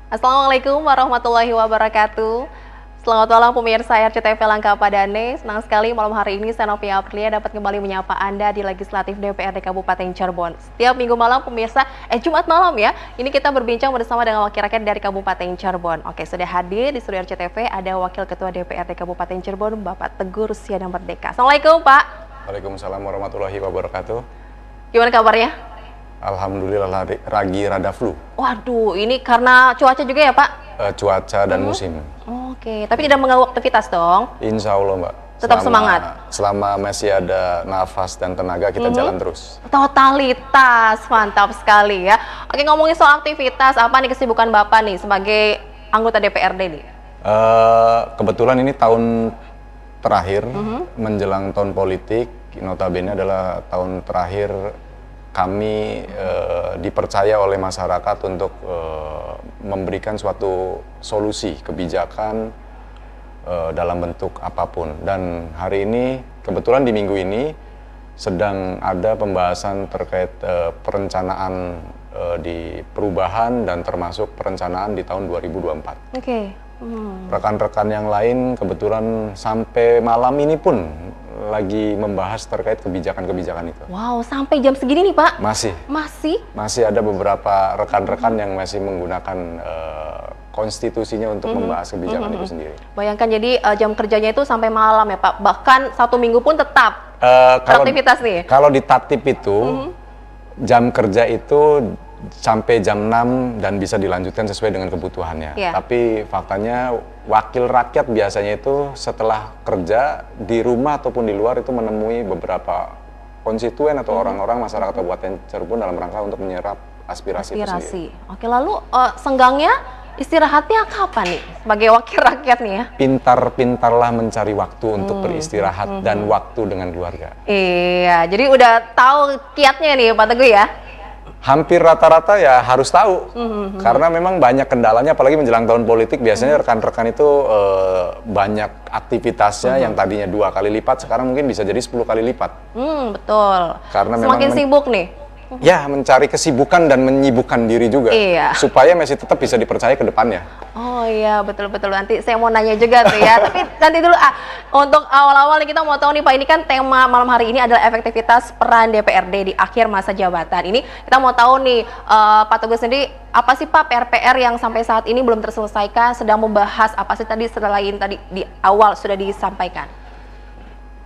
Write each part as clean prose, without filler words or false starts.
Assalamualaikum warahmatullahi wabarakatuh. Selamat malam pemirsa RCTV Langka Padane. Senang sekali malam hari ini saya Novia Aprilia dapat kembali menyapa Anda di Legislatif DPRD Kabupaten Cirebon. Setiap minggu malam pemirsa, Jumat malam ya, ini kita berbincang bersama dengan wakil rakyat dari Kabupaten Cirebon. Oke, sudah hadir di studio RCTV ada Wakil Ketua DPRD Kabupaten Cirebon, Bapak Teguh Rusyada Merdeka. Assalamualaikum Pak. Waalaikumsalam warahmatullahi wabarakatuh. Gimana kabarnya? Alhamdulillah lagi rada flu. Waduh, ini karena cuaca juga ya Pak? Cuaca dan musim. Oke, tapi tidak mengganggu aktivitas dong? Insya Allah Mbak. Tetap semangat? Selama masih ada nafas dan tenaga kita jalan terus. Totalitas, mantap sekali ya. Oke, ngomongin soal aktivitas, apa nih kesibukan Bapak nih sebagai anggota DPRD nih? Kebetulan ini tahun terakhir menjelang tahun politik, notabene adalah tahun terakhir kami dipercaya oleh masyarakat untuk memberikan suatu solusi kebijakan dalam bentuk apapun. Dan hari ini, kebetulan di minggu ini sedang ada pembahasan terkait perencanaan di perubahan dan termasuk perencanaan di tahun 2024. Oke. Rekan-rekan yang lain kebetulan sampai malam ini pun lagi membahas terkait kebijakan-kebijakan itu. Wow, sampai jam segini nih Pak? Masih. Masih ada beberapa rekan-rekan yang masih menggunakan konstitusinya untuk membahas kebijakan itu sendiri. Bayangkan jadi jam kerjanya itu sampai malam ya Pak? Bahkan 1 minggu pun tetap beraktivitas nih? Kalau di Tatip itu, jam kerja itu sampai jam 6 dan bisa dilanjutkan sesuai dengan kebutuhannya. Tapi faktanya wakil rakyat biasanya itu setelah kerja di rumah ataupun di luar itu menemui beberapa konstituen atau orang-orang masyarakat Kabupaten Cirebon dalam rangka untuk menyerap aspirasi itu sendiri. Oke, lalu senggangnya istirahatnya kapan nih sebagai wakil rakyat nih ya? Pintar-pintarlah mencari waktu untuk beristirahat dan waktu dengan keluarga. Iya, jadi udah tahu kiatnya nih Pak Teguh ya? Hampir rata-rata ya harus tahu, karena memang banyak kendalanya, apalagi menjelang tahun politik biasanya rekan-rekan itu banyak aktivitasnya yang tadinya 2 kali lipat, sekarang mungkin bisa jadi 10 kali lipat. Betul. Karena semakin memang sibuk nih. Ya, mencari kesibukan dan menyibukkan diri juga, supaya masih tetap bisa dipercaya ke depannya. Oh iya, betul-betul. Nanti saya mau nanya juga tuh ya. Tapi nanti dulu untuk awal-awal kita mau tahu nih Pak, ini kan tema malam hari ini adalah efektivitas peran DPRD di akhir masa jabatan. Ini kita mau tahu nih, Pak Teguh sendiri, apa sih Pak PR-PR yang sampai saat ini belum terselesaikan, sedang membahas apa sih tadi selain tadi di awal sudah disampaikan?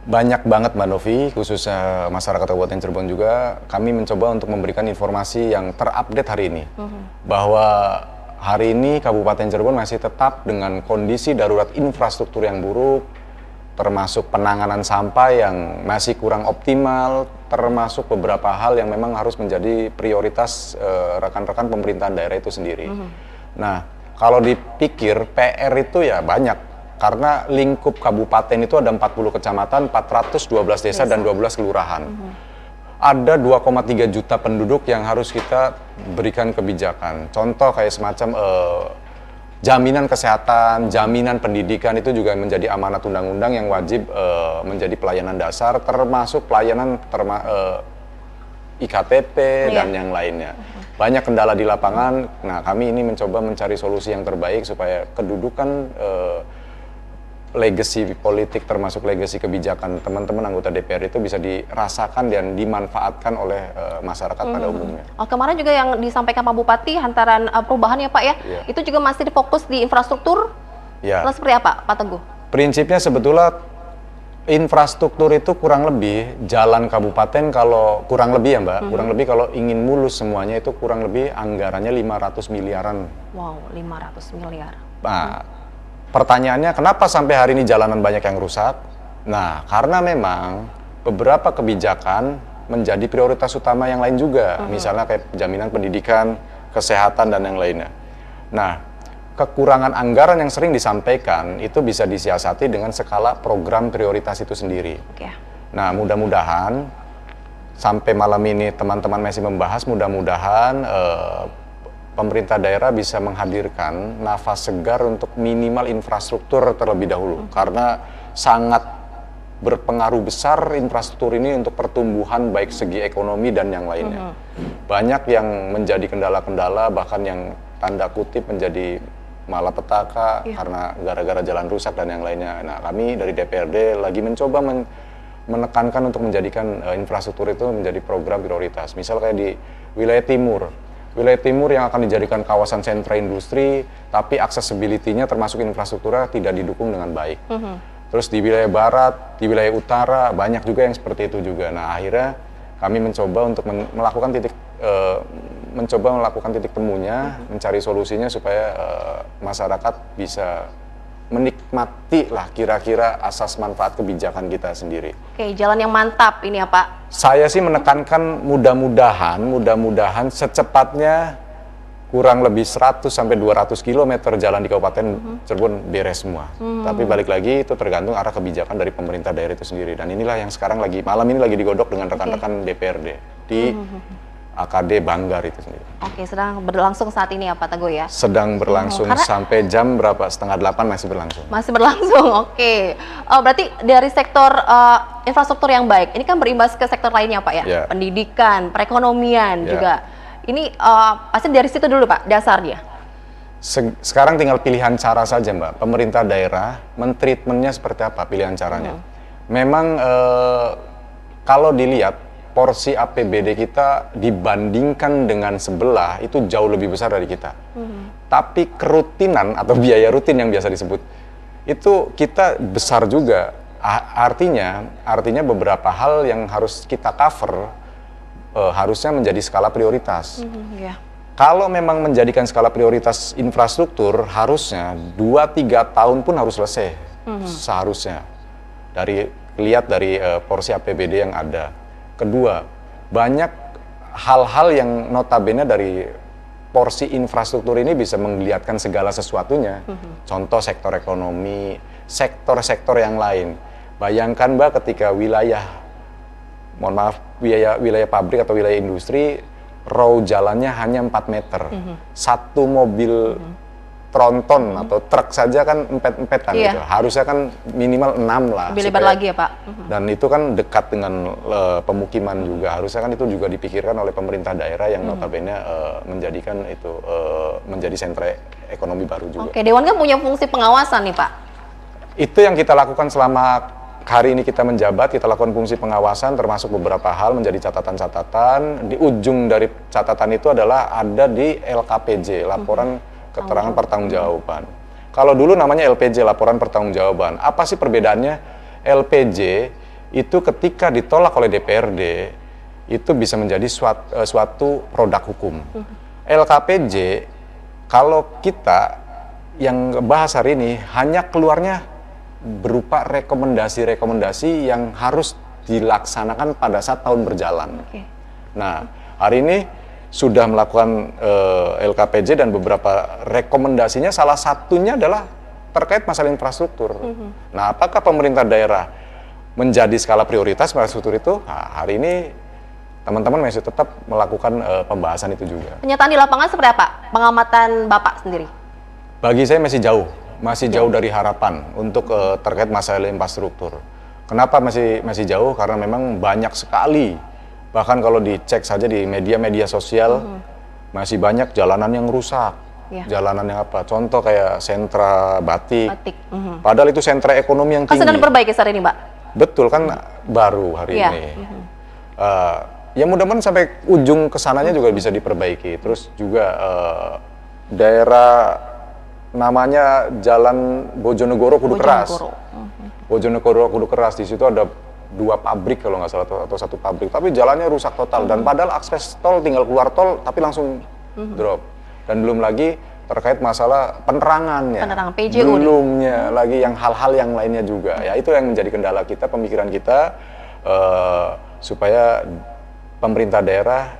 Banyak banget Mbak Novi, khususnya masyarakat Kabupaten Cirebon juga, kami mencoba untuk memberikan informasi yang terupdate hari ini. Bahwa hari ini Kabupaten Cirebon masih tetap dengan kondisi darurat infrastruktur yang buruk, termasuk penanganan sampah yang masih kurang optimal, termasuk beberapa hal yang memang harus menjadi prioritas rekan-rekan pemerintahan daerah itu sendiri. Nah, kalau dipikir PR itu ya banyak. Karena lingkup kabupaten itu ada 40 kecamatan, 412 desa, dan 12 kelurahan. Ada 2,3 juta penduduk yang harus kita berikan kebijakan. Contoh kayak semacam jaminan kesehatan, jaminan pendidikan itu juga menjadi amanat undang-undang yang wajib menjadi pelayanan dasar, termasuk pelayanan IKTP dan yang lainnya. Banyak kendala di lapangan. Nah, kami ini mencoba mencari solusi yang terbaik supaya kedudukan legasi politik termasuk legasi kebijakan teman-teman anggota DPR itu bisa dirasakan dan dimanfaatkan oleh masyarakat pada umumnya. Kemarin juga yang disampaikan Pak Bupati hantaran perubahan ya Pak ya, itu juga masih difokus di infrastruktur. Lalu seperti apa Pak Teguh? Prinsipnya sebetulnya infrastruktur itu kurang lebih jalan kabupaten, kalau kurang lebih ya Mbak, kurang lebih kalau ingin mulus semuanya itu kurang lebih anggarannya 500 miliaran. Wow, 500 miliar. Nah, pertanyaannya, kenapa sampai hari ini jalanan banyak yang rusak? Nah, karena memang beberapa kebijakan menjadi prioritas utama yang lain juga. Misalnya kayak jaminan pendidikan, kesehatan, dan yang lainnya. Nah, kekurangan anggaran yang sering disampaikan itu bisa disiasati dengan skala program prioritas itu sendiri. Nah, mudah-mudahan sampai malam ini teman-teman masih membahas, mudah-mudahan pemerintah daerah bisa menghadirkan nafas segar untuk minimal infrastruktur terlebih dahulu, karena sangat berpengaruh besar infrastruktur ini untuk pertumbuhan baik segi ekonomi dan yang lainnya. Banyak yang menjadi kendala-kendala, bahkan yang tanda kutip menjadi malapetaka karena gara-gara jalan rusak dan yang lainnya. Nah, kami dari DPRD lagi mencoba menekankan untuk menjadikan infrastruktur itu menjadi program prioritas. Misal kayak di wilayah timur yang akan dijadikan kawasan sentra industri, tapi accessibility-nya termasuk infrastrukturnya tidak didukung dengan baik. Terus di wilayah barat, di wilayah utara banyak juga yang seperti itu juga. Nah, akhirnya kami mencoba untuk melakukan titik temunya, mencari solusinya supaya masyarakat bisa menikmati lah kira-kira asas manfaat kebijakan kita sendiri. Oke, jalan yang mantap ini ya Pak. Saya sih menekankan mudah-mudahan secepatnya kurang lebih 100 sampai 200 km jalan di Kabupaten Cirebon beres semua. Tapi balik lagi itu tergantung arah kebijakan dari pemerintah daerah itu sendiri. Dan inilah yang sekarang malam ini lagi digodok dengan rekan-rekan DPRD di AKD Banggar itu sendiri. Oke, sedang berlangsung saat ini ya Pak Teguh ya? Sedang berlangsung sampai jam berapa? 7:30 masih berlangsung. Masih berlangsung, oke. Berarti dari sektor infrastruktur yang baik, ini kan berimbas ke sektor lainnya Pak ya? Pendidikan, perekonomian juga. Ini pasti dari situ dulu Pak, dasarnya? Sekarang tinggal pilihan cara saja Mbak. Pemerintah daerah mentreatmentnya seperti apa pilihan caranya. Memang kalau dilihat porsi APBD kita dibandingkan dengan sebelah itu jauh lebih besar dari kita. Tapi kerutinan atau biaya rutin yang biasa disebut itu kita besar juga. Artinya beberapa hal yang harus kita cover harusnya menjadi skala prioritas. Kalau memang menjadikan skala prioritas infrastruktur, harusnya 2-3 tahun pun harus selesai seharusnya. Lihat dari porsi APBD yang ada. Kedua, banyak hal-hal yang notabene dari porsi infrastruktur ini bisa menggeliatkan segala sesuatunya. Contoh sektor ekonomi, sektor-sektor yang lain. Bayangkan Mbak ketika wilayah pabrik atau wilayah industri, row jalannya hanya 4 meter. Satu mobil tronton atau truk saja kan empet-empetan gitu. Harusnya kan minimal 6 lah. Lebih lebar lagi ya Pak. Dan itu kan dekat dengan pemukiman juga. Harusnya kan itu juga dipikirkan oleh pemerintah daerah yang notabene menjadikan itu menjadi sentra ekonomi baru juga. Oke, Dewan kan punya fungsi pengawasan nih Pak. Itu yang kita lakukan selama hari ini kita menjabat, kita lakukan fungsi pengawasan termasuk beberapa hal menjadi catatan-catatan. Di ujung dari catatan itu adalah ada di LKPJ, laporan keterangan pertanggungjawaban. Kalau dulu namanya LPJ, laporan pertanggungjawaban. Apa sih perbedaannya? LPJ itu ketika ditolak oleh DPRD itu bisa menjadi suatu produk hukum. LKPJ kalau kita yang bahas hari ini hanya keluarnya berupa rekomendasi-rekomendasi yang harus dilaksanakan pada saat tahun berjalan. Nah, hari ini sudah melakukan LKPJ dan beberapa rekomendasinya, salah satunya adalah terkait masalah infrastruktur. Nah, apakah pemerintah daerah menjadi skala prioritas infrastruktur itu? Nah, hari ini teman-teman masih tetap melakukan pembahasan itu juga. Kenyataan di lapangan seperti apa? Pengamatan Bapak sendiri? Bagi saya masih jauh dari harapan untuk terkait masalah infrastruktur. Kenapa masih jauh? Karena memang banyak sekali. Bahkan kalau dicek saja di media-media sosial, masih banyak jalanan yang rusak. Jalanan yang apa? Contoh kayak sentra batik. Padahal itu sentra ekonomi yang tinggi. Kan sedang diperbaiki saat ini, Mbak? Betul, kan baru hari ini. Ya mudah-mudahan sampai ujung kesananya juga bisa diperbaiki. Terus juga daerah namanya Jalan Bojonegoro Kudu Keras. Bojonegoro Kudu Keras, di situ ada 2 pabrik kalau nggak salah atau 1 pabrik, tapi jalannya rusak total dan padahal akses tol tinggal keluar tol tapi langsung drop. Dan belum lagi terkait masalah penerangannya, PJU belumnya lagi yang hal-hal yang lainnya juga. Ya itu yang menjadi kendala kita, pemikiran kita supaya pemerintah daerah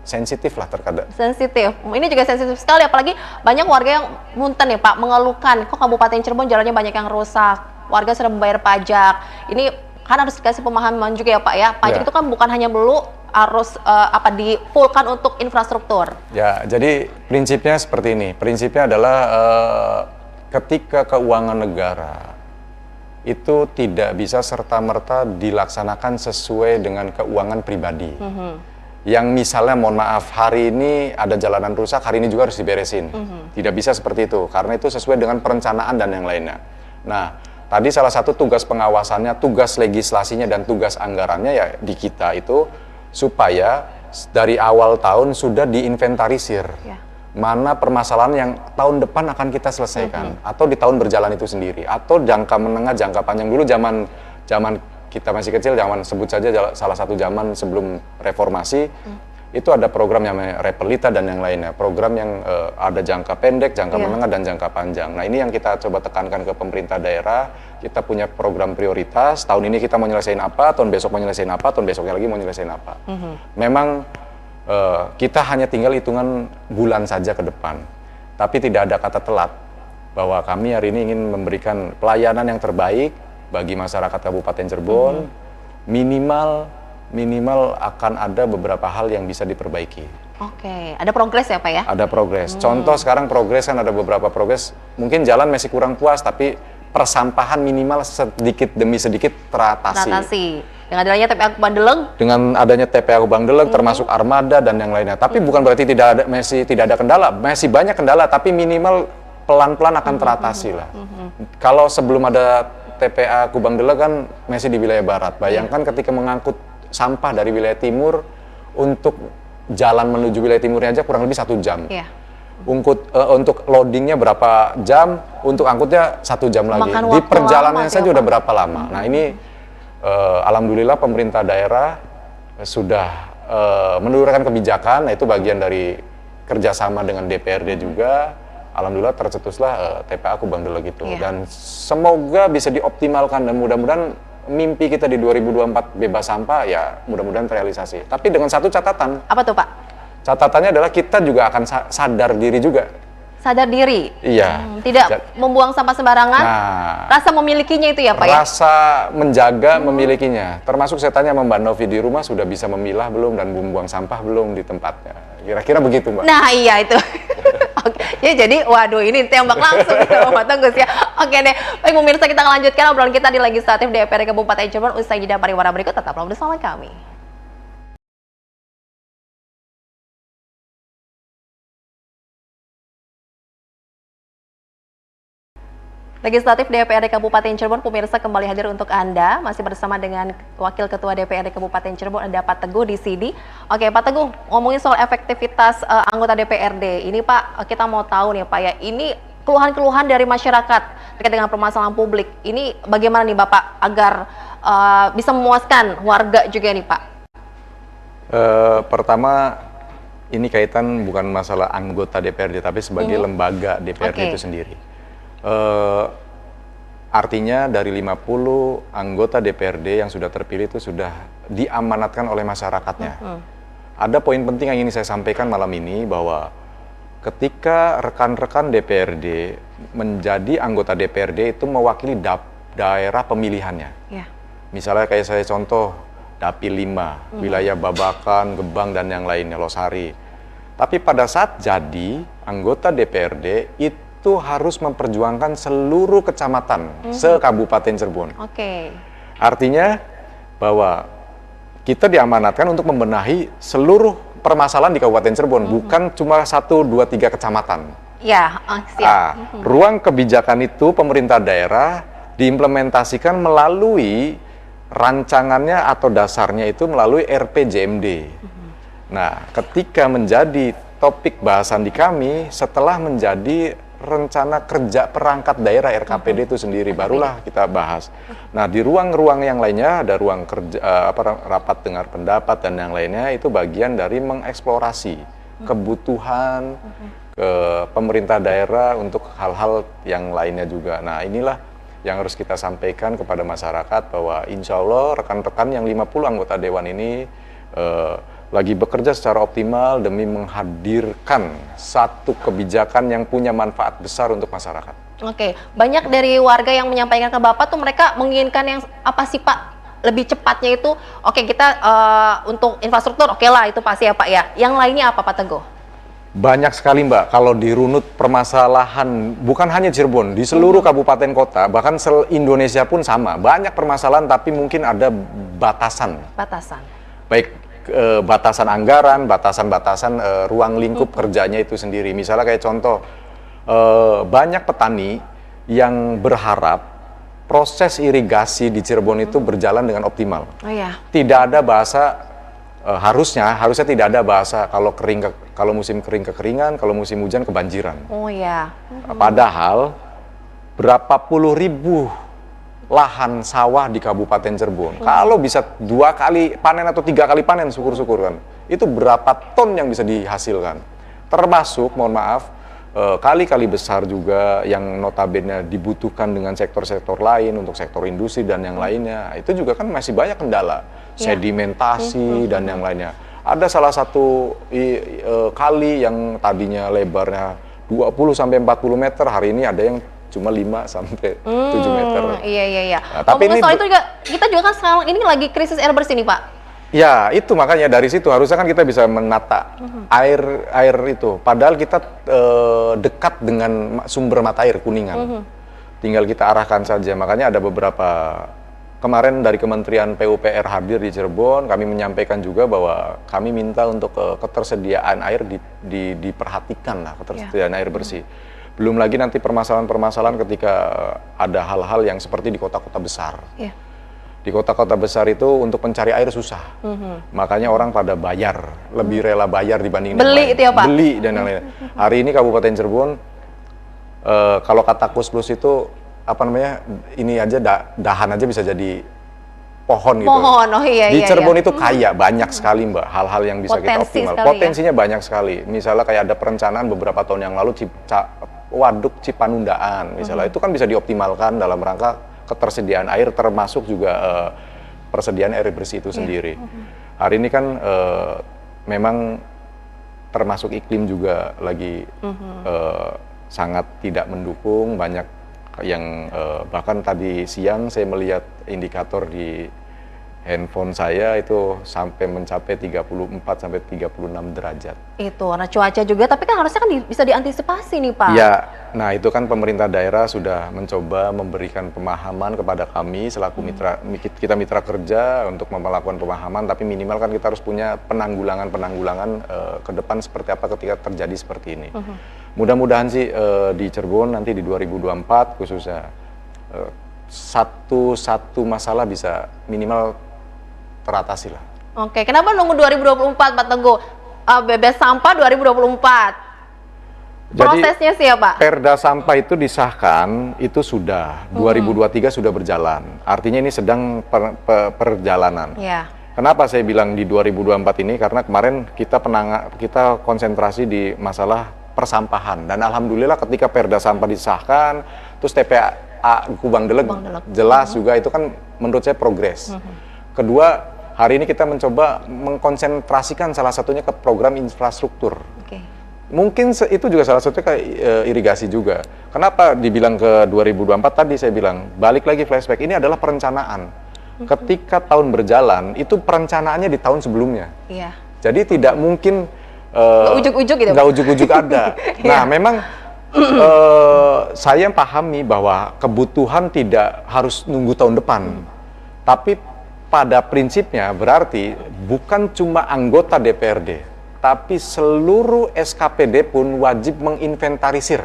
sensitif lah terkadang. Sensitif, ini juga sensitif sekali, apalagi banyak warga yang munten ya Pak, mengeluhkan kok Kabupaten Cirebon jalannya banyak yang rusak, warga sudah membayar pajak. Ini kan harus dikasih pemahaman juga ya Pak ya, pajak itu kan bukan hanya melulu harus di-fullkan untuk infrastruktur. Ya, jadi prinsipnya seperti ini. Prinsipnya adalah ketika keuangan negara itu tidak bisa serta-merta dilaksanakan sesuai dengan keuangan pribadi. yang misalnya mohon maaf hari ini ada jalanan rusak, hari ini juga harus diberesin. Tidak bisa seperti itu karena itu sesuai dengan perencanaan dan yang lainnya. Nah, tadi salah satu tugas pengawasannya, tugas legislasinya dan tugas anggarannya ya di kita itu supaya dari awal tahun sudah diinventarisir. Mana permasalahan yang tahun depan akan kita selesaikan atau di tahun berjalan itu sendiri atau jangka menengah, jangka panjang. Dulu zaman kita masih kecil, zaman sebut saja salah satu zaman sebelum reformasi, itu ada program yang namanya Repelita dan yang lainnya. Program yang ada jangka pendek, jangka menengah, dan jangka panjang. Nah ini yang kita coba tekankan ke pemerintah daerah, kita punya program prioritas, tahun ini kita mau nyelesain apa, tahun besok mau nyelesain apa, tahun besoknya lagi mau nyelesain apa. Memang kita hanya tinggal hitungan bulan saja ke depan, tapi tidak ada kata telat, bahwa kami hari ini ingin memberikan pelayanan yang terbaik bagi masyarakat Kabupaten Cirebon. Minimal akan ada beberapa hal yang bisa diperbaiki. Oke, ada progres ya Pak ya? Ada progres. Contoh sekarang progres kan ada beberapa progres. Mungkin jalan masih kurang puas, tapi persampahan minimal sedikit demi sedikit teratasi. Dengan adanya TPA Bangdeleng? Dengan adanya TPA Bangdeleng, termasuk armada dan yang lainnya. Tapi bukan berarti masih tidak ada kendala. Masih banyak kendala, tapi minimal pelan-pelan akan teratasi lah. Kalau sebelum ada TPA Kubangdeleng kan masih di wilayah barat. Bayangkan ketika mengangkut sampah dari wilayah timur, untuk jalan menuju wilayah timurnya aja kurang lebih 1 jam. Untuk loadingnya berapa jam, untuk angkutnya 1 jam lagi. Di perjalanannya saja udah berapa lama. Nah ini alhamdulillah pemerintah daerah sudah menelurkan kebijakan. Nah itu bagian dari kerjasama dengan DPRD juga. Alhamdulillah tercetuslah TPA Kubangdeleng gitu. Dan semoga bisa dioptimalkan dan mudah-mudahan mimpi kita di 2024 bebas sampah ya mudah-mudahan terrealisasi. Tapi dengan satu catatan. Apa tuh Pak? Catatannya adalah kita juga akan sadar diri juga. Sadar diri? Iya. Tidak membuang sampah sembarangan? Nah, rasa memilikinya itu ya Pak ya? Rasa menjaga memilikinya. Termasuk saya tanya sama Mbak Novi di rumah sudah bisa memilah belum dan membuang sampah belum di tempatnya. Kira-kira begitu Mbak? Nah iya itu. Oke, ya jadi waduh ini tembak langsung ya Pak Tenggus ya. Oke deh, baik pemirsa kita lanjutkan obrolan kita di Legislatif DPRD Kabupaten Cirebon usai jeda pariwara berikut, tetaplah bersama kami. Legislatif DPRD Kabupaten Cirebon, pemirsa kembali hadir untuk Anda, masih bersama dengan Wakil Ketua DPRD Kabupaten Cirebon, ada Pak Teguh di sini. Oke Pak Teguh, ngomongin soal efektivitas anggota DPRD, ini Pak kita mau tahu nih Pak ya, ini keluhan-keluhan dari masyarakat terkait dengan permasalahan publik, ini bagaimana nih Bapak agar bisa memuaskan warga juga nih Pak? Pertama, ini kaitan bukan masalah anggota DPRD, tapi sebagai lembaga DPRD itu sendiri. Artinya dari 50 anggota DPRD yang sudah terpilih itu sudah diamanatkan oleh masyarakatnya. Ada poin penting yang ingin saya sampaikan malam ini bahwa ketika rekan-rekan DPRD menjadi anggota DPRD itu mewakili daerah pemilihannya. Misalnya kayak saya contoh Dapil 5, wilayah Babakan, Gebang dan yang lainnya, Losari. Tapi pada saat jadi anggota DPRD itu harus memperjuangkan seluruh kecamatan se-Kabupaten Cirebon. Artinya bahwa kita diamanatkan untuk membenahi seluruh permasalahan di Kabupaten Cirebon, bukan cuma 1, 2, 3 kecamatan. Siap. Ruang kebijakan itu pemerintah daerah diimplementasikan melalui rancangannya atau dasarnya itu melalui RPJMD. Nah, ketika menjadi topik bahasan di kami, setelah menjadi rencana kerja perangkat daerah RKPD itu sendiri, barulah kita bahas. Nah, di ruang-ruang yang lainnya ada ruang kerja, rapat dengar pendapat dan yang lainnya, itu bagian dari mengeksplorasi kebutuhan ke pemerintah daerah untuk hal-hal yang lainnya juga. Nah, inilah yang harus kita sampaikan kepada masyarakat bahwa insya Allah rekan-rekan yang 50 anggota Dewan ini lagi bekerja secara optimal demi menghadirkan satu kebijakan yang punya manfaat besar untuk masyarakat. Banyak dari warga yang menyampaikan ke Bapak tuh mereka menginginkan yang apa sih Pak? Lebih cepatnya itu, kita untuk infrastruktur lah itu pasti ya Pak ya. Yang lainnya apa Pak Teguh? Banyak sekali Mbak, kalau dirunut permasalahan bukan hanya Cirebon, di seluruh kabupaten kota, bahkan Indonesia pun sama. Banyak permasalahan tapi mungkin ada batasan. Baik, batasan anggaran, batasan-batasan ruang lingkup kerjanya itu sendiri. Misalnya kayak contoh, banyak petani yang berharap proses irigasi di Cirebon itu berjalan dengan optimal. Oh ya. Tidak ada bahasa harusnya tidak ada bahasa kalau musim kering kekeringan, kalau musim hujan kebanjiran. Oh ya. Padahal berapa puluh ribu lahan sawah di Kabupaten Cirebon, kalau bisa 2 kali panen atau 3 kali panen, syukur-syukur kan, itu berapa ton yang bisa dihasilkan. Termasuk, mohon maaf, kali-kali besar juga yang notabene dibutuhkan dengan sektor-sektor lain untuk sektor industri dan yang lainnya. Itu juga kan masih banyak kendala, sedimentasi dan yang lainnya. Ada salah satu kali yang tadinya lebarnya 20-40 meter, hari ini ada yang cuma 5-7 meter. Iya. Nah, tapi ngomongin ini soal itu juga, kita juga kan sekarang ini lagi krisis air bersih nih Pak. Ya, itu makanya dari situ harusnya kan kita bisa menata air itu. Padahal kita dekat dengan sumber mata air Kuningan. Tinggal kita arahkan saja. Makanya ada beberapa kemarin dari Kementerian PUPR hadir di Cirebon, kami menyampaikan juga bahwa kami minta untuk ketersediaan air diperhatikan lah, ketersediaan air bersih. Belum lagi nanti permasalahan-permasalahan ketika ada hal-hal yang seperti di kota-kota besar. Di kota-kota besar itu untuk mencari air susah. Makanya orang pada bayar, lebih rela bayar dibanding beli itu ya Pak? Beli dan lain-lain. Hari ini Kabupaten Cirebon, kalau kata Kus+ itu, apa namanya, ini aja dahan aja bisa jadi pohon gitu. Pohon, oh iya. Di Cirebon itu kaya, banyak sekali Mbak, hal-hal yang bisa kita optimal. Potensinya banyak sekali. Misalnya kayak ada perencanaan beberapa tahun yang lalu, Waduk Cipanundaan, misalnya itu kan bisa dioptimalkan dalam rangka ketersediaan air, termasuk juga persediaan air bersih itu sendiri. Hari ini kan memang termasuk iklim juga lagi sangat tidak mendukung, banyak yang bahkan tadi siang saya melihat indikator di handphone saya itu sampai mencapai 34-36 derajat. Itu, karena cuaca juga, tapi kan harusnya kan bisa diantisipasi nih Pak. Ya, nah itu kan pemerintah daerah sudah mencoba memberikan pemahaman kepada kami selaku kita mitra kerja untuk melakukan pemahaman, tapi minimal kan kita harus punya penanggulangan ke depan seperti apa ketika terjadi seperti ini. Mudah-mudahan sih di Cirebon nanti di 2024 khususnya satu masalah bisa minimal teratasi lah. Oke, kenapa nunggu 2024 Pak Teguh? Bebas sampah 2024. Prosesnya sih ya Pak? Perda sampah itu disahkan, itu sudah 2023 sudah berjalan. Artinya ini sedang perjalanan. Ya. Kenapa saya bilang di 2024 ini? Karena kemarin kita konsentrasi di masalah persampahan, dan alhamdulillah ketika perda sampah disahkan, terus TPA Kubang Deleg jelas juga, itu kan menurut saya progres. Kedua, hari ini kita mencoba mengkonsentrasikan salah satunya ke program infrastruktur. Mungkin itu juga salah satunya ke irigasi juga. Kenapa dibilang ke 2024 tadi saya bilang, balik lagi flashback, ini adalah perencanaan. Ketika tahun berjalan, itu perencanaannya di tahun sebelumnya. Iya. Jadi tidak mungkin nggak ujuk-ujuk gitu. Nggak ujuk-ujuk ada. Nah, memang saya pahami bahwa kebutuhan tidak harus nunggu tahun depan. Tapi pada prinsipnya berarti bukan cuma anggota DPRD, tapi seluruh SKPD pun wajib menginventarisir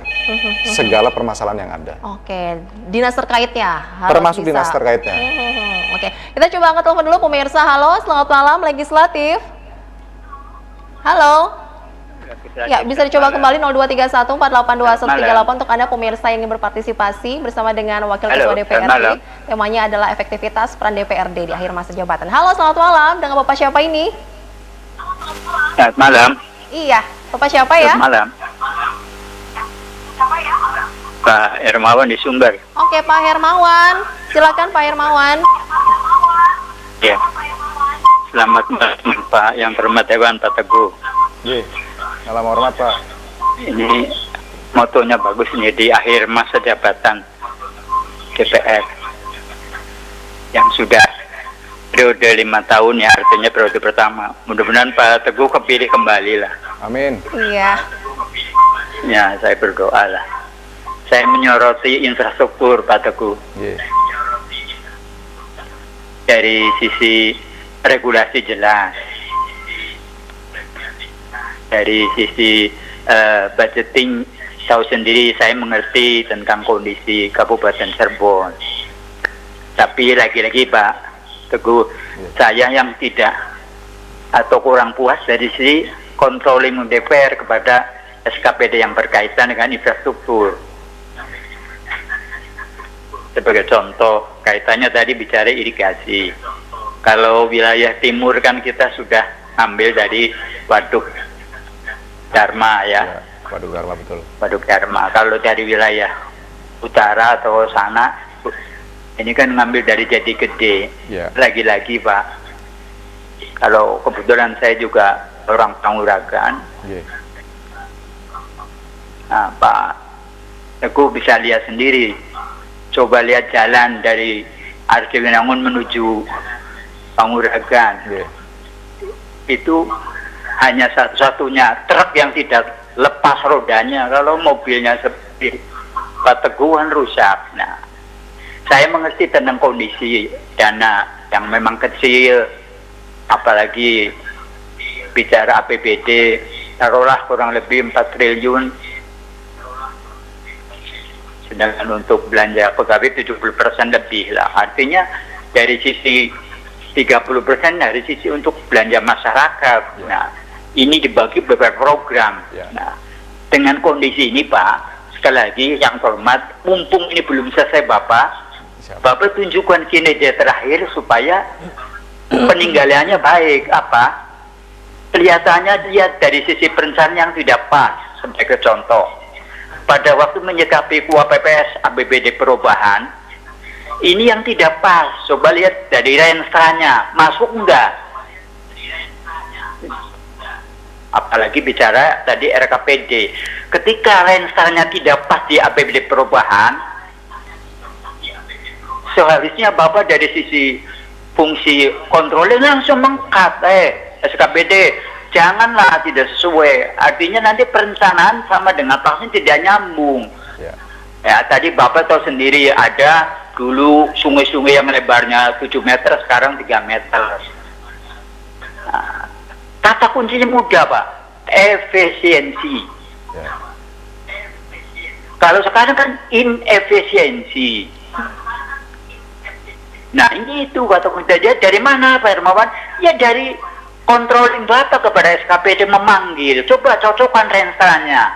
segala permasalahan yang ada. Oke, dinas terkaitnya harus termasuk bisa. Dinas terkaitnya. Oke, kita coba angkat telepon dulu pemirsa. Halo, selamat malam Legislatif. Halo. Ya, bisa dicoba kembali 0231482138 untuk Anda pemirsa yang ingin berpartisipasi bersama dengan Wakil Ketua DPRD. Temanya adalah efektivitas peran DPRD di akhir masa jabatan. Halo, selamat malam. Dengan Bapak siapa ini? Selamat malam. Iya, Bapak siapa ya? Selamat malam. Pak Hermawan di Sumber. Oke, Pak Hermawan. Silakan Pak Hermawan. Ya. Selamat malam Pak yang terhormat Dewan Pak Teguh. Salam hormat Pak. Ini motonya bagus ini di akhir masa jabatan DPR yang sudah periode 5 tahun ya, artinya periode pertama. Mudah-mudahan Pak Teguh kepilih kembali lah. Amin. Iya. Ya, saya berdoa lah. Saya menyoroti infrastruktur Pak Teguh. Dari sisi regulasi jelas, Dari sisi budgeting, tahu sendiri saya mengerti tentang kondisi Kabupaten Cirebon. Tapi lagi-lagi Pak Teguh, saya yang tidak atau kurang puas dari sisi controlling DPR kepada SKPD yang berkaitan dengan infrastruktur. Sebagai contoh, kaitannya tadi bicara irigasi. Kalau wilayah timur kan kita sudah ambil dari Waduk Dharma ya. Waduk Dharma, betul. Waduk Dharma. Kalau dari wilayah utara atau sana, ini kan ngambil dari Jati Gede. Lagi-lagi Pak, kalau kebetulan saya juga orang Panguragan, nah, Pak Teguh bisa lihat sendiri. Coba lihat jalan dari Arjawinangun menuju Panguragan. Itu hanya satu-satunya truk yang tidak lepas rodanya. Kalau mobilnya sepi, Pak Teguhan rusak. Nah, saya mengerti tentang kondisi dana yang memang kecil, apalagi bicara APBD, taruhlah kurang lebih 4 triliun, sedangkan untuk belanja pegawai 70% lebih lah. Artinya dari sisi 30% dari sisi untuk belanja masyarakat. Nah, ini dibagi beberapa program. Nah, dengan kondisi ini Pak, sekali lagi yang terhormat, mumpung ini belum selesai Bapak tunjukkan kinerja terakhir supaya peninggalannya baik. Apa? Kelihatannya dia dari sisi perencanaan yang tidak pas. Sebagai contoh, pada waktu menyikapi KUAPPS APBD perubahan, ini yang tidak pas. Coba lihat dari rensanya, masuk enggak? Apalagi bicara tadi RKPD, ketika rensanya tidak pas di APBD perubahan, seharusnya Bapak dari sisi fungsi kontrolnya langsung mengkat, SKPD janganlah tidak sesuai. Artinya nanti perencanaan sama dengan vaksin tidak nyambung. Ya, tadi Bapak tahu sendiri, ada dulu sungai-sungai yang lebarnya 7 meter, sekarang 3 meter. Nah, kata kuncinya mudah Pak, efisiensi. Kalau sekarang kan inefisiensi. Nah, ini itu kata kuncinya. Dari mana Pak Hermawan? Ya dari controlling Bapak kepada SKPD memanggil. Coba cocokkan rensanya,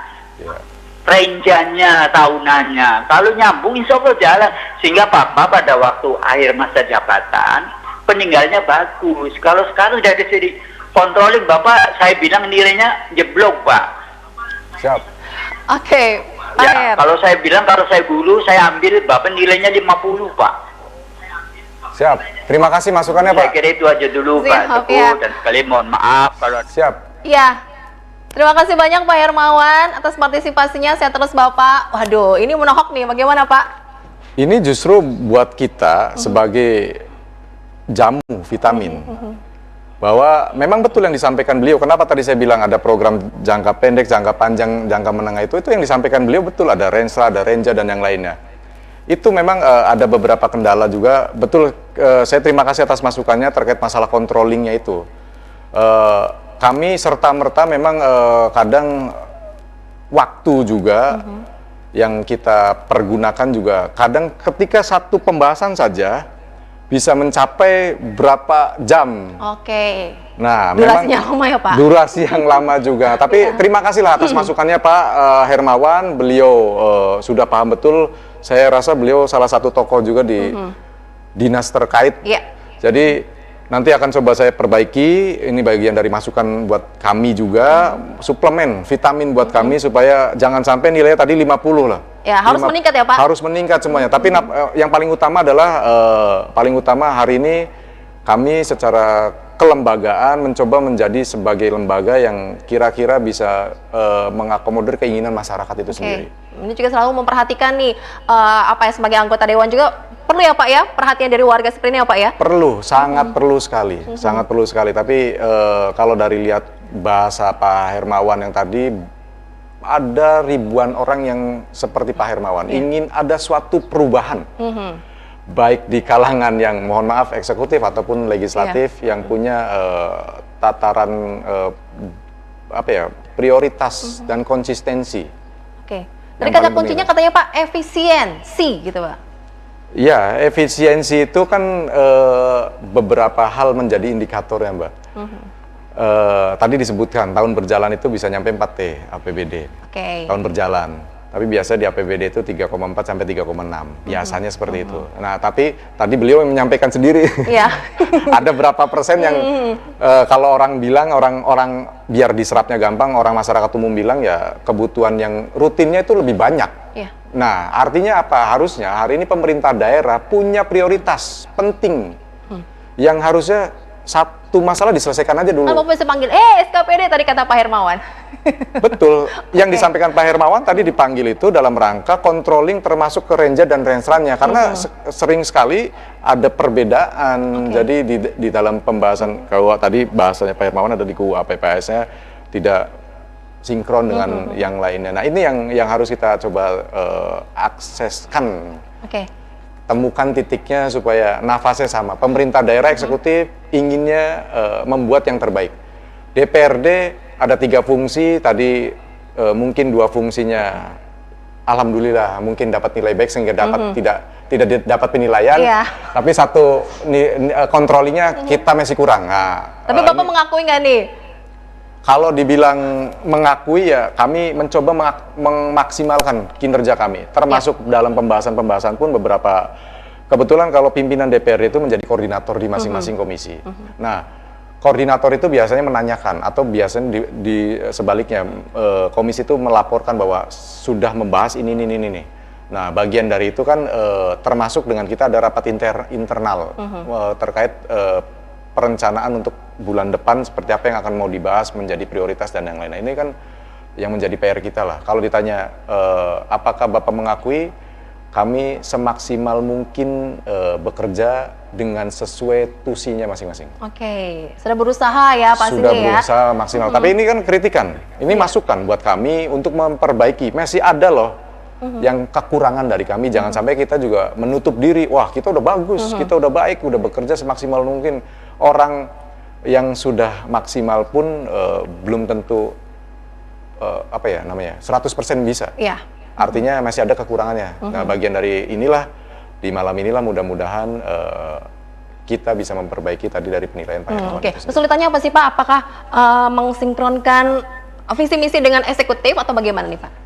renjanya, tahunannya. Kalau nyambung insya Allah jalan. Sehingga Bapak pada waktu akhir masa jabatan peninggalnya bagus. Kalau sekarang dari segi controlling Bapak, saya bilang nilainya jeblok Pak. Siap. Oke, ya, kalau saya bilang, kalau saya guru, saya ambil Bapak nilainya 50 Pak. Siap. Terima kasih masukannya Pak. Saya kira itu aja dulu Pak Teguh, dan sekali mohon maaf kalau... Siap. Iya. Terima kasih banyak Pak Hermawan atas partisipasinya. Saya terus Bapak. Waduh, ini menohok nih. Bagaimana Pak? Ini justru buat kita sebagai jamu, vitamin. Bahwa memang betul yang disampaikan beliau. Kenapa tadi saya bilang ada program jangka pendek, jangka panjang, jangka menengah itu yang disampaikan beliau betul. Ada Renstra, ada Renja, dan yang lainnya. Itu memang ada beberapa kendala juga. Betul, saya terima kasih atas masukannya terkait masalah controllingnya itu. Kami serta-merta memang kadang waktu juga yang kita pergunakan juga. Kadang ketika satu pembahasan saja bisa mencapai berapa jam. Oke. Nah, durasinya memang lama ya Pak? Durasi yang lama juga. Tapi terima kasihlah atas masukannya Pak Hermawan. Beliau sudah paham betul. Saya rasa beliau salah satu tokoh juga di dinas terkait. Jadi nanti akan coba saya perbaiki. Ini bagian dari masukan buat kami juga, suplemen, vitamin buat kami supaya jangan sampai nilainya tadi 50 lah. Ya, harus meningkat ya Pak? Harus meningkat semuanya. Tapi yang paling utama adalah, hari ini kami secara kelembagaan mencoba menjadi sebagai lembaga yang kira-kira bisa mengakomodir keinginan masyarakat itu sendiri. Ini juga selalu memperhatikan nih, apa ya, sebagai anggota Dewan juga perlu ya Pak ya, perhatian dari warga seperti ini ya Pak ya? Perlu, sangat perlu sekali, sangat perlu sekali. Tapi kalau dari lihat bahasa Pak Hermawan yang tadi, ada ribuan orang yang seperti Pak Hermawan, ingin ada suatu perubahan. Baik di kalangan yang mohon maaf eksekutif ataupun legislatif yang punya tataran apa ya, prioritas dan konsistensi. Oke. Yang Tadi kata paling kuncinya penting, katanya Pak efisiensi gitu Pak. Ya, efisiensi itu kan beberapa hal menjadi indikator ya Mbak. Tadi disebutkan tahun berjalan itu bisa nyampe 4T APBD. Oke. Tahun berjalan. Tapi biasa di APBD itu 3,4 sampai 3,6. Biasanya seperti itu. Nah, tapi tadi beliau yang menyampaikan sendiri. Iya. Ada berapa persen yang kalau orang bilang, orang biar diserapnya gampang, orang masyarakat umum bilang ya kebutuhan yang rutinnya itu lebih banyak. Iya. Nah, artinya apa? Harusnya hari ini pemerintah daerah punya prioritas penting yang harusnya satu masalah diselesaikan aja dulu. Kan Bapak bisa panggil, SKPD tadi kata Pak Hermawan. Betul, yang disampaikan Pak Hermawan tadi dipanggil itu dalam rangka controlling termasuk ke Renja dan Rensrannya, karena sering sekali ada perbedaan. Jadi di dalam pembahasan KUA tadi bahasanya Pak Hermawan ada di KUA PPS-nya tidak sinkron dengan yang lainnya. Nah ini yang harus kita coba akseskan. Oke. Temukan titiknya supaya nafasnya sama. Pemerintah daerah eksekutif inginnya membuat yang terbaik. DPRD ada 3 fungsi, tadi mungkin 2 fungsinya alhamdulillah mungkin dapat nilai baik sehingga dapat tidak dapat penilaian. Iya. Tapi satu kontrolinya kita masih kurang. Nah, Tapi Bapak mengakui nggak nih? kalau dibilang mengakui ya kami mencoba memaksimalkan kinerja kami, termasuk dalam pembahasan-pembahasan pun beberapa, kebetulan kalau pimpinan DPRD itu menjadi koordinator di masing-masing komisi. Nah, koordinator itu biasanya menanyakan atau biasanya di sebaliknya komisi itu melaporkan bahwa sudah membahas ini. Nah, bagian dari itu kan termasuk dengan kita ada rapat internal terkait perencanaan untuk bulan depan seperti apa yang akan mau dibahas menjadi prioritas dan yang lain-lain. Ini kan yang menjadi PR kita lah. Kalau ditanya apakah Bapak mengakui, kami semaksimal mungkin bekerja dengan sesuai tusinya masing-masing. Oke, sudah berusaha ya pastinya Sudah ya. berusaha maksimal. Tapi ini kan kritikan, ini masukan buat kami untuk memperbaiki. Masih ada loh yang kekurangan dari kami. Jangan sampai kita juga menutup diri. Wah, kita udah bagus, kita udah baik, udah bekerja semaksimal mungkin. Orang yang sudah maksimal pun belum tentu 100% bisa. Iya. Artinya masih ada kekurangannya. Nah, bagian dari inilah, di malam inilah mudah-mudahan kita bisa memperbaiki tadi dari penilaian Pak Hermawan. Oke, kesulitannya apa sih Pak? Apakah mensinkronkan visi misi dengan eksekutif atau bagaimana nih Pak?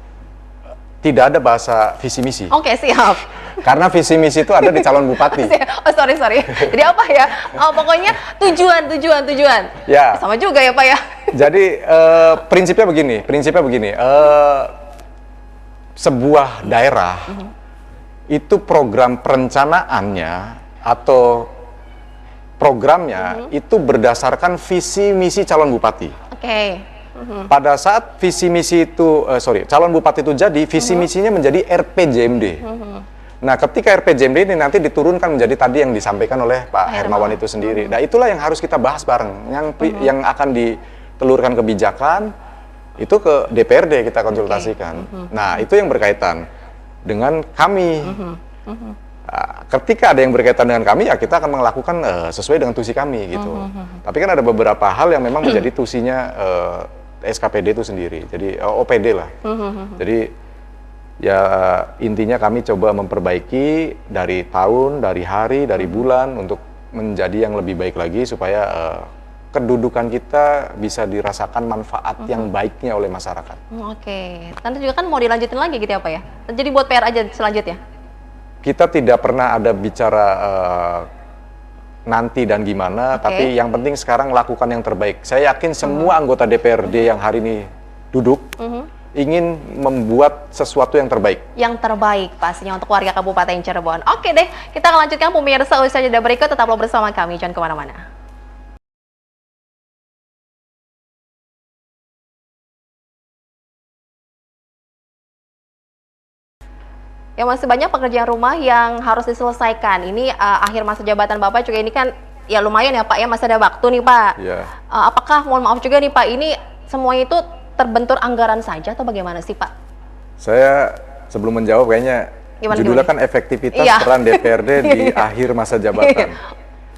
Tidak ada bahasa visi misi. Oke, siap. Karena visi misi itu ada di calon bupati. Oh, sorry. Jadi apa ya? Oh, pokoknya tujuan. Ya. Sama juga ya Pak ya. Jadi prinsipnya begini. Sebuah daerah itu program perencanaannya atau programnya itu berdasarkan visi misi calon bupati. Oke. Pada saat visi misi itu, calon bupati itu jadi, visi misinya menjadi RPJMD. Nah, ketika RPJMD ini nanti diturunkan menjadi tadi yang disampaikan oleh Pak Hermawan itu sendiri. Nah, itulah yang harus kita bahas bareng. Yang akan ditelurkan kebijakan itu ke DPRD kita konsultasikan. Nah, itu yang berkaitan dengan kami. Ketika ada yang berkaitan dengan kami, ya kita akan melakukan sesuai dengan tusi kami gitu. Tapi kan ada beberapa hal yang memang menjadi tusinya SKPD itu sendiri, jadi OPD lah. Jadi ya intinya kami coba memperbaiki dari tahun, dari hari, dari bulan untuk menjadi yang lebih baik lagi supaya kedudukan kita bisa dirasakan manfaat yang baiknya oleh masyarakat. Oke, nanti juga kan mau dilanjutin lagi gitu ya Pak ya? Jadi buat PR aja selanjutnya? Kita tidak pernah ada bicara nanti dan gimana, tapi yang penting sekarang lakukan yang terbaik. Saya yakin semua anggota DPRD yang hari ini duduk ingin membuat sesuatu yang terbaik. Yang terbaik pastinya untuk warga Kabupaten Cirebon. Oke deh, kita akan lanjutkan pemirsa usai jeda berikut, tetaplah bersama kami, jangan kemana-mana. Ya, masih banyak pekerjaan rumah yang harus diselesaikan. Ini akhir masa jabatan Bapak juga ini kan ya lumayan ya Pak ya, masih ada waktu nih Pak. Yeah. Apakah, mohon maaf juga nih Pak, ini semua itu terbentur anggaran saja atau bagaimana sih Pak? Saya sebelum menjawab kayaknya judulnya kan efektivitas peran DPRD di akhir masa jabatan.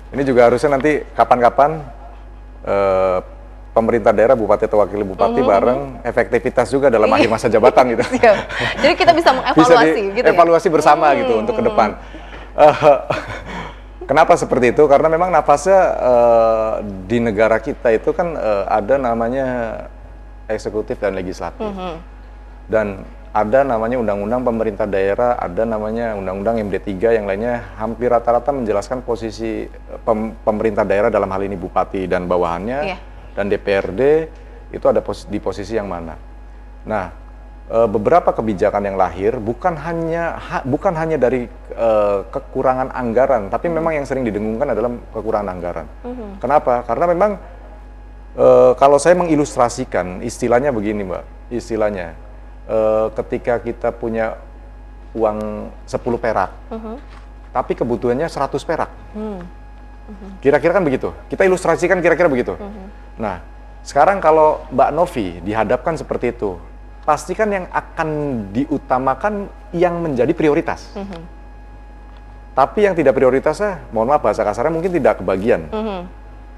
Ini juga harusnya nanti kapan-kapan pemerintah daerah, bupati atau wakil bupati bareng efektivitas juga dalam akhir masa jabatan gitu. Siap. Jadi kita bisa mengevaluasi gitu ya? Evaluasi bersama gitu untuk ke depan. Kenapa seperti itu? Karena memang nafasnya di negara kita itu kan ada namanya eksekutif dan legislatif. Dan ada namanya undang-undang pemerintah daerah, ada namanya undang-undang MD3, yang lainnya hampir rata-rata menjelaskan posisi pemerintah daerah dalam hal ini bupati dan bawahannya, dan DPRD itu ada di posisi yang mana. Nah, beberapa kebijakan yang lahir bukan hanya dari kekurangan anggaran, tapi memang yang sering didengungkan adalah kekurangan anggaran. Kenapa? Karena memang kalau saya mengilustrasikan istilahnya begini, Mbak, istilahnya ketika kita punya uang 10 perak, tapi kebutuhannya 100 perak. Kira-kira kan begitu. Kita ilustrasikan kira-kira begitu. Nah, sekarang kalau Mbak Novi dihadapkan seperti itu, pastikan yang akan diutamakan yang menjadi prioritas. Tapi yang tidak prioritasnya, mohon maaf bahasa kasarnya, mungkin tidak kebagian.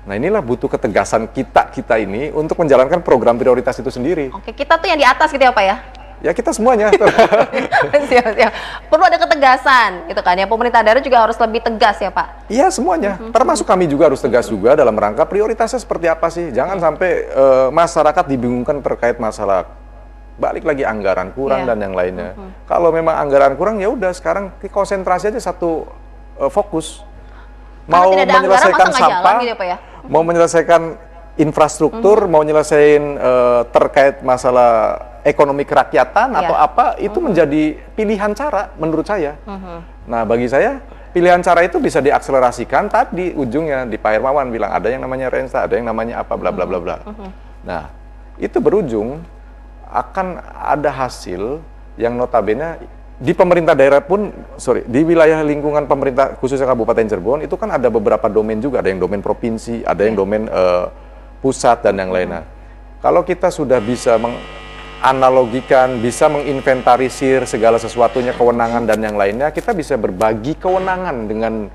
Nah, inilah butuh ketegasan kita ini untuk menjalankan program prioritas itu sendiri. Oke, kita tuh yang di atas gitu ya Pak ya? Ya, kita semuanya. Siap. Perlu ada ketegasan gitu kan ya, pemerintah daerah juga harus lebih tegas ya Pak? Iya, semuanya. Termasuk kami juga harus tegas juga dalam rangka prioritasnya seperti apa sih. Jangan sampai masyarakat dibingungkan terkait masalah balik lagi anggaran kurang dan yang lainnya. Kalau memang anggaran kurang, ya udah sekarang konsentrasi aja satu fokus. Mau menyelesaikan sampah, gitu ya, Pak, ya? Mau menyelesaikan infrastruktur, mau nyelesain terkait masalah ekonomi kerakyatan atau apa, itu menjadi pilihan cara menurut saya. Nah, bagi saya pilihan cara itu bisa diakselerasikan. Tadi ujungnya di Pak Hermawan bilang ada yang namanya Rensa, ada yang namanya apa, bla bla bla bla. Nah, itu berujung akan ada hasil yang notabene di pemerintah daerah pun, di wilayah lingkungan pemerintah khususnya Kabupaten Cirebon itu kan ada beberapa domain juga, ada yang domain provinsi, ada yang domain pusat dan yang lainnya. Kalau kita sudah bisa menganalogikan, bisa menginventarisir segala sesuatunya, kewenangan dan yang lainnya, kita bisa berbagi kewenangan dengan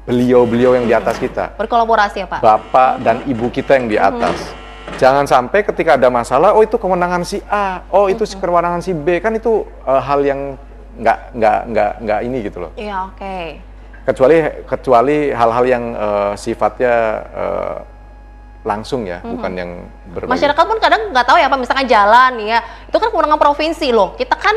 beliau-beliau yang di atas kita. Berkolaborasi ya Pak? Bapak dan Ibu kita yang di atas. Jangan sampai ketika ada masalah, oh itu kewenangan si A, oh itu kewenangan si B, kan itu hal yang nggak ini gitu loh. Iya, oke. Kecuali hal-hal yang sifatnya langsung ya, bukan yang berbagi. Masyarakat pun kadang nggak tahu ya Pak, misalkan jalan ya, itu kan kewenangan provinsi loh. Kita kan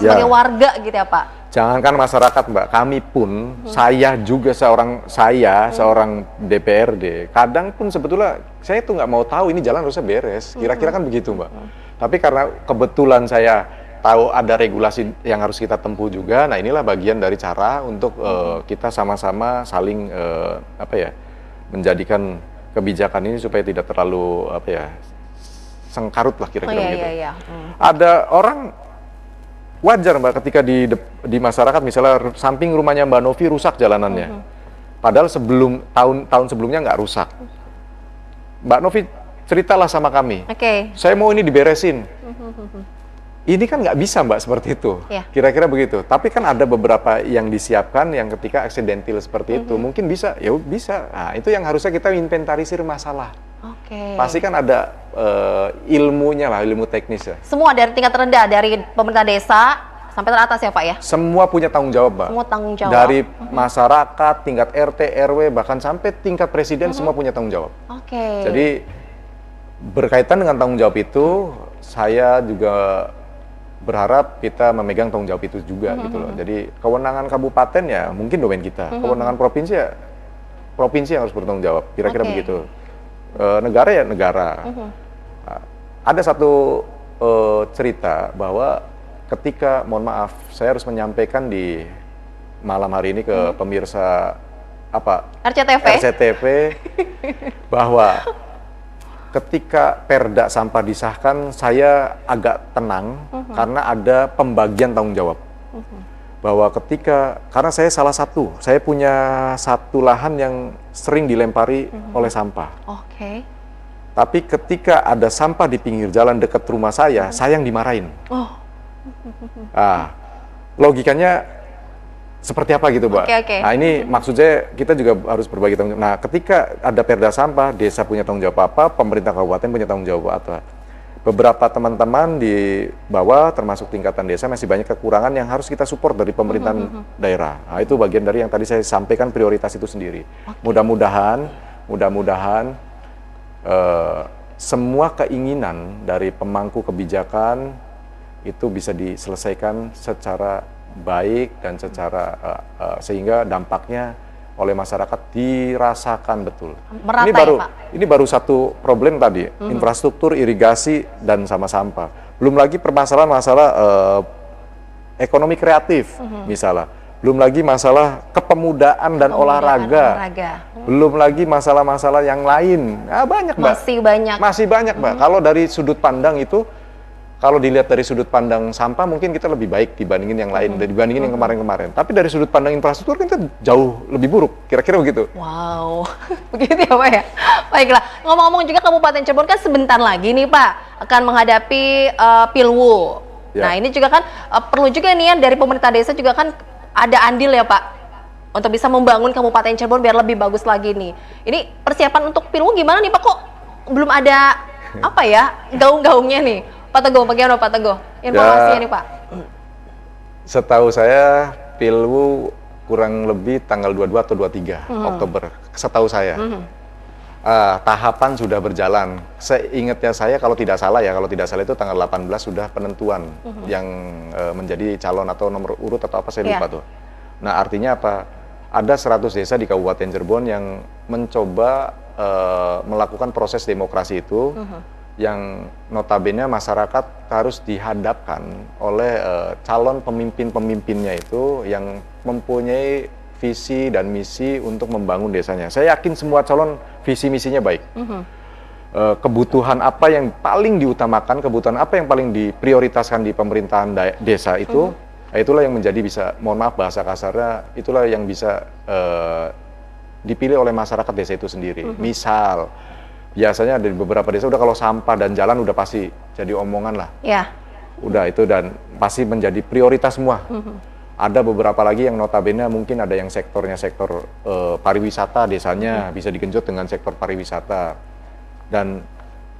sebagai warga gitu ya Pak. Jangankan masyarakat Mbak, kami pun, saya juga seorang DPRD, kadang pun sebetulnya saya tuh nggak mau tahu ini jalan harusnya beres, kira-kira kan begitu Mbak. Tapi karena kebetulan saya tahu ada regulasi yang harus kita tempuh juga, nah inilah bagian dari cara untuk kita sama-sama saling menjadikan kebijakan ini supaya tidak terlalu sengkarut lah kira-kira begitu. Ada orang wajar Mbak ketika di masyarakat misalnya samping rumahnya Mbak Novi rusak jalanannya, padahal tahun sebelumnya nggak rusak. Mbak Novi ceritalah sama kami, saya mau ini diberesin. Ini kan nggak bisa Mbak seperti itu, kira-kira begitu. Tapi kan ada beberapa yang disiapkan yang ketika aksidental seperti itu, mungkin bisa, ya bisa. Nah, itu yang harusnya kita inventarisir masalah. Pasti kan ada ilmunya lah, ilmu teknis ya. Semua dari tingkat rendah, dari pemerintah desa sampai teratas ya Pak ya? Semua punya tanggung jawab Mbak. Semua tanggung jawab. Dari masyarakat, tingkat RT, RW, bahkan sampai tingkat presiden semua punya tanggung jawab. Jadi berkaitan dengan tanggung jawab itu, saya juga berharap kita memegang tanggung jawab itu juga gitu loh. Jadi kewenangan kabupaten ya mungkin domain kita, kewenangan provinsi ya provinsi yang harus bertanggung jawab, kira-kira begitu. Negara ya negara. Ada satu cerita bahwa ketika, mohon maaf, saya harus menyampaikan di malam hari ini ke pemirsa RCTV bahwa ketika perda sampah disahkan, saya agak tenang karena ada pembagian tanggung jawab. Bahwa karena saya punya satu lahan yang sering dilempari oleh sampah. Tapi ketika ada sampah di pinggir jalan dekat rumah saya yang dimarahin. Logikanya seperti apa gitu, Mbak. Oke. Nah, ini maksud saya kita juga harus berbagi tanggung jawab. Nah, ketika ada perda sampah, desa punya tanggung jawab apa, pemerintah kabupaten punya tanggung jawab apa. Beberapa teman-teman di bawah, termasuk tingkatan desa, masih banyak kekurangan yang harus kita support dari pemerintahan daerah. Nah, itu bagian dari yang tadi saya sampaikan, prioritas itu sendiri. Mudah-mudahan semua keinginan dari pemangku kebijakan itu bisa diselesaikan secara baik dan secara sehingga dampaknya oleh masyarakat dirasakan betul. Merata Ini baru ya, Pak? ini baru satu problem tadi, infrastruktur, irigasi, dan sama sampah. Belum lagi permasalahan-masalah ekonomi kreatif, misalnya. Belum lagi masalah kepemudaan dan olahraga. Belum lagi masalah-masalah yang lain. Nah, banyak, Mbak. Masih banyak, Mbak. Kalau dari sudut pandang itu, kalau dilihat dari sudut pandang sampah mungkin kita lebih baik dibandingin yang lain, dibandingin yang kemarin-kemarin. Tapi dari sudut pandang infrastruktur kita jauh lebih buruk, kira-kira begitu. Wow, begitu ya Pak ya? Baiklah, ngomong-ngomong juga Kabupaten Cirebon kan sebentar lagi nih Pak akan menghadapi Pilwu. Ya. Nah ini juga kan perlu juga nih ya dari pemerintah desa juga kan ada andil ya Pak untuk bisa membangun Kabupaten Cirebon biar lebih bagus lagi nih. Ini persiapan untuk Pilwu gimana nih Pak, kok belum ada apa ya gaung-gaungnya nih? Pak Teguh, bagaimana Pak Teguh? Informasinya nih Pak. Setahu saya Pilwu kurang lebih tanggal 22 atau 23 Oktober, setahu saya. Tahapan sudah berjalan. Seingatnya saya kalau tidak salah itu tanggal 18 sudah penentuan yang menjadi calon atau nomor urut atau apa saya lupa tuh. Nah, artinya apa? Ada 100 desa di Kabupaten Cirebon yang mencoba melakukan proses demokrasi itu. Yang notabene masyarakat harus dihadapkan oleh calon pemimpin-pemimpinnya itu yang mempunyai visi dan misi untuk membangun desanya. Saya yakin semua calon visi misinya baik. Kebutuhan apa yang paling diutamakan, kebutuhan apa yang paling diprioritaskan di pemerintahan desa itu, itulah yang menjadi bisa, mohon maaf bahasa kasarnya, itulah yang bisa dipilih oleh masyarakat desa itu sendiri. Misal, biasanya di beberapa desa udah kalau sampah dan jalan udah pasti jadi omongan lah. Ya. Udah itu dan pasti menjadi prioritas semua. Ada beberapa lagi yang notabene mungkin ada yang sektornya sektor pariwisata desanya bisa digenjot dengan sektor pariwisata. Dan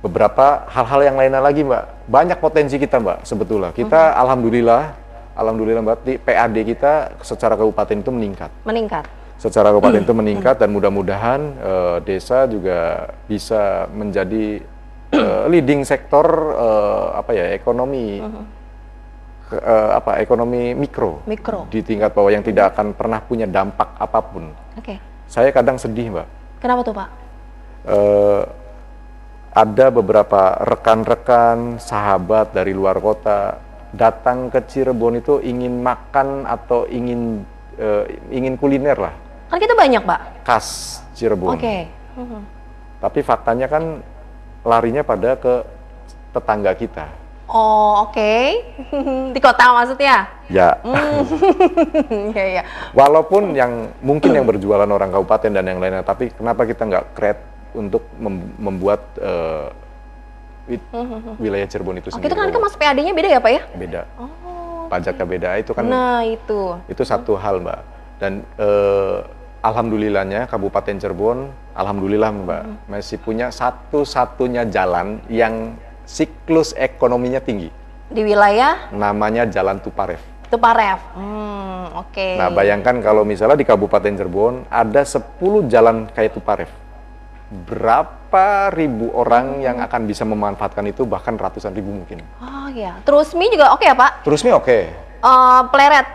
beberapa hal-hal yang lainnya lagi, Mbak. Banyak potensi kita, Mbak, sebetulnya. Kita alhamdulillah Mbak, di PAD kita secara kabupaten itu meningkat. Secara kabupaten itu meningkat dan mudah-mudahan desa juga bisa menjadi leading sektor ekonomi ekonomi mikro di tingkat bawah yang tidak akan pernah punya dampak apapun. Saya kadang sedih, Mbak. Kenapa tuh Pak? Ada beberapa rekan-rekan sahabat dari luar kota datang ke Cirebon itu ingin makan atau ingin kuliner lah. Kan kita banyak, Pak. Khas Cirebon. Tapi faktanya kan larinya pada ke tetangga kita. Oh, oke. Di kota maksudnya? Ya. Ya. Walaupun yang mungkin yang berjualan orang kabupaten dan yang lainnya, tapi kenapa kita nggak create untuk membuat wilayah Cirebon itu sendiri? Itu kan mas PAD-nya beda ya, Pak ya? Beda. Pajaknya beda, itu kan. Nah, itu. Itu satu hal, Mbak. Dan alhamdulillahnya Kabupaten Cirebon, alhamdulillah Mbak, masih punya satu-satunya jalan yang siklus ekonominya tinggi. Di wilayah? Namanya Jalan Tuparev. Oke. Nah, bayangkan kalau misalnya di Kabupaten Cirebon ada 10 jalan kayak Tuparev. Berapa ribu orang yang akan bisa memanfaatkan itu, bahkan ratusan ribu mungkin. Oh iya. Terusmi juga oke ya, Pak? Terusmi oke. Pleret